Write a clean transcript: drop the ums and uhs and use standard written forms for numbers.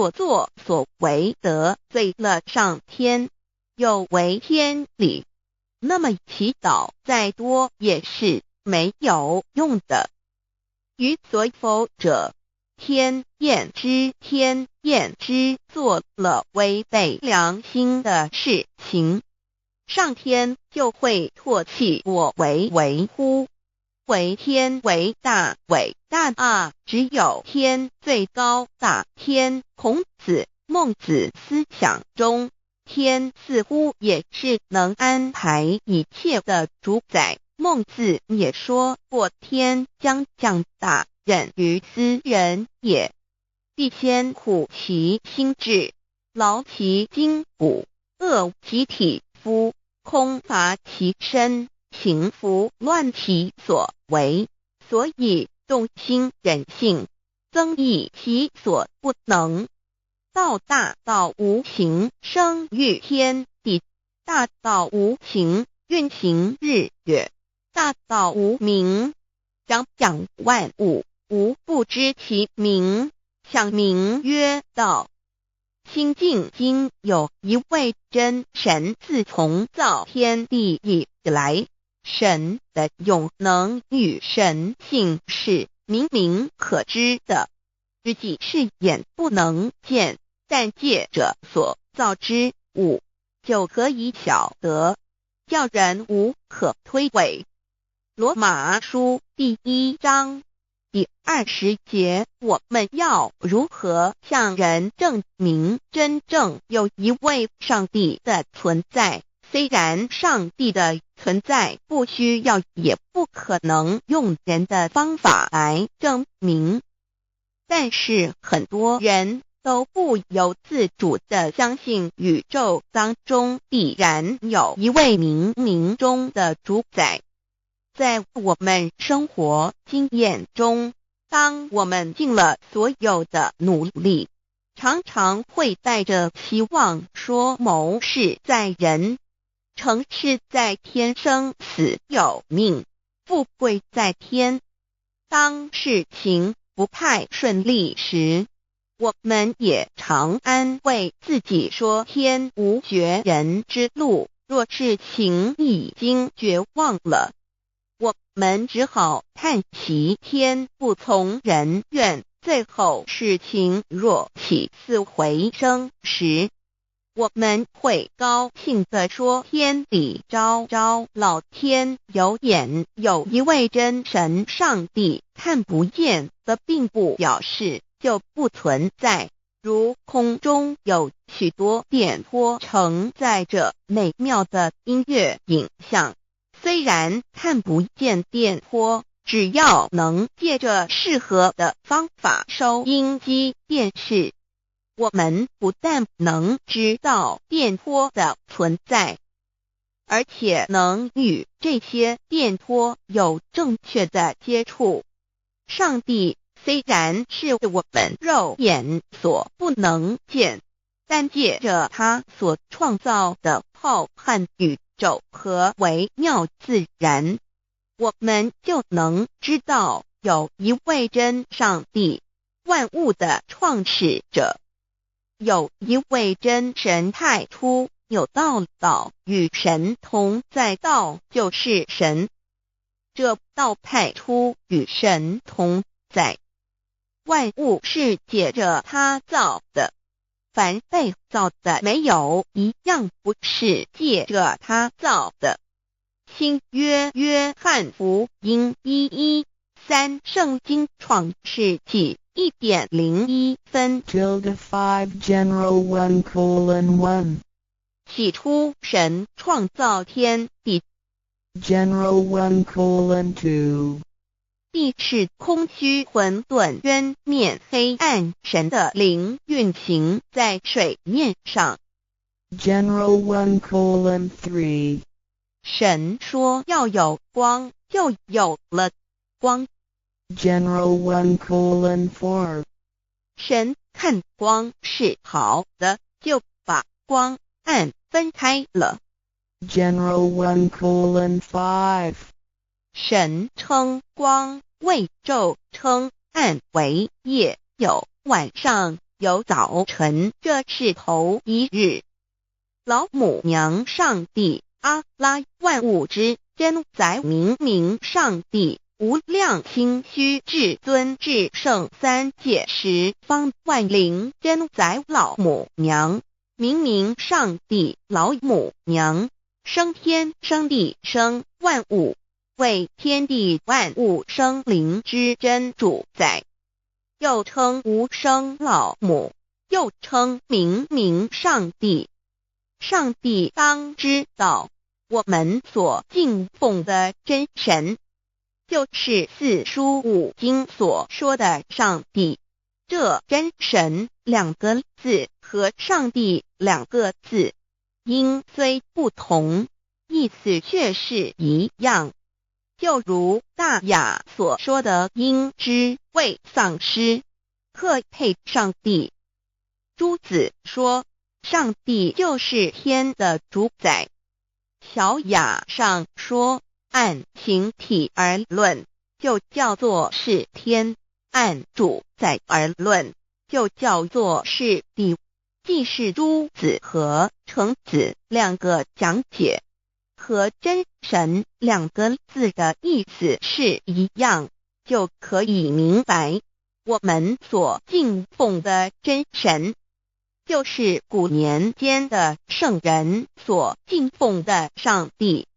作所为得罪了上天，有违天理，那么祈祷再多也是没有用的。于所否者，天厌之做了违背良心的事情，上天就会唾弃我为乎？为天为大啊！只有天最高大天。孔子、孟子思想中，天似乎也是能安排一切的主宰。孟子也说过，天将降大任于斯人也，必先苦其心志，劳其筋骨，饿其体肤，空乏其身，行拂乱其所为。所以动心忍性，增益其所不能。道大道无形，生育天地；大道无形，运行日月；大道无名，张扬万物，无不知其名，想名曰道。心经经有一位真神，自从造天地以来，神的永能与神性是明明可知的，自己是眼不能见，但借着所造之物就可以晓得，叫人无可推诿。罗马书第1章第20节，我们要如何向人证明真正有一位上帝的存在？虽然上帝的存在不需要也不可能用人的方法来证明，但是很多人都不由自主地相信宇宙当中必然有一位冥冥中的主宰。在我们生活经验中，当我们尽了所有的努力，常常会带着期望说谋事在人，成事在天，生死有命，富贵在天。当事情不太顺利时，我们也常安慰自己说天无绝人之路，若事情已经绝望了，我们只好叹息天不从人愿。最后事情若起死回生时，我们会高兴地说天理昭昭，老天有眼，有一位真神上帝，看不见的并不表示就不存在。如空中有许多电波承载着美妙的音乐影像，虽然看不见电波，只要能借着适合的方法收音机电视，我们不但能知道电波的存在，而且能与这些电波有正确的接触。上帝虽然是我们肉眼所不能见，但借着他所创造的浩瀚宇宙和微妙自然，我们就能知道有一位真上帝，万物的创始者，有一位真神太初有道，道与神同在，道就是神，这道太初与神同在。万物是借着他造的，凡被造的没有一样不是借着他造的。新约翰福音1:13，圣经创世纪1.01分 5 general 1:1 起初神创造天地 general 1:2 地是空虚混沌渊面黑暗，神的灵运行在水面上 general 1:3 神说要有光，就有了光 general 1:4 神看光是好的，就把光暗分开了 general 1:5 神称光为昼，称暗为夜，有晚上，有早晨，这是头一日。老母娘上帝阿拉万物之真宰明明上帝无量清虚至尊至圣三界十方万灵真宰老母娘明明上帝老母娘生天生地生万物，为天地万物生灵之真主宰，又称无生老母，又称明明上帝。上帝当知道，我们所敬奉的真神，就是四书五经所说的上帝。这真神两个字和上帝两个字，音虽不同，意思却是一样。就如大雅所说的鹰之谓丧尸，特配上帝。朱子说，上帝就是天的主宰。小雅上说，按形体而论，就叫做是天；按主宰而论，就叫做是地。既是朱子和程子两个讲解，和真神两个字的意思是一样，就可以明白，我们所敬奉的真神，就是古年间的圣人所敬奉的上帝。